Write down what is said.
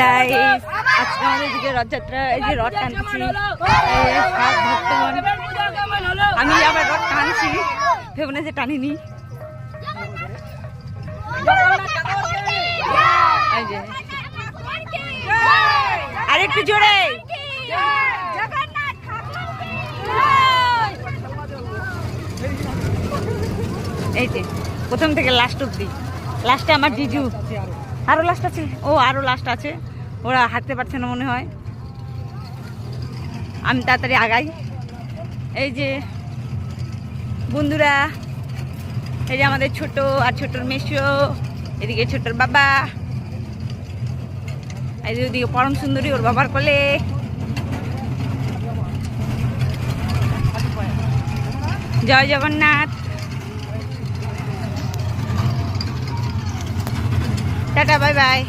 Guys আজকে আমাদের দিকে রথযাত্রা, এই যে রথ টানছি, ভক্তগণ আমি আবার রথ টানছি, ভেবে না যে টানিনি। আরেকটু জোরে, এই যে প্রথম থেকে লাস্ট অব্দি। লাস্টে আমার জিজু, আরো লাস্ট আছে, ও আরো লাস্ট আছে, ওরা হাঁটতে পারছে না মনে হয়, আমি তাড়াতাড়ি আগাই। এই যে বন্ধুরা, এই যে আমাদের ছোট আর ছোটর মেশো, এদিকে ছোটর বাবা, এই যে ওদিকে পরম সুন্দরী ওর বাবার কোলে। জয় জগন্নাথ, টাটা বাই বাই।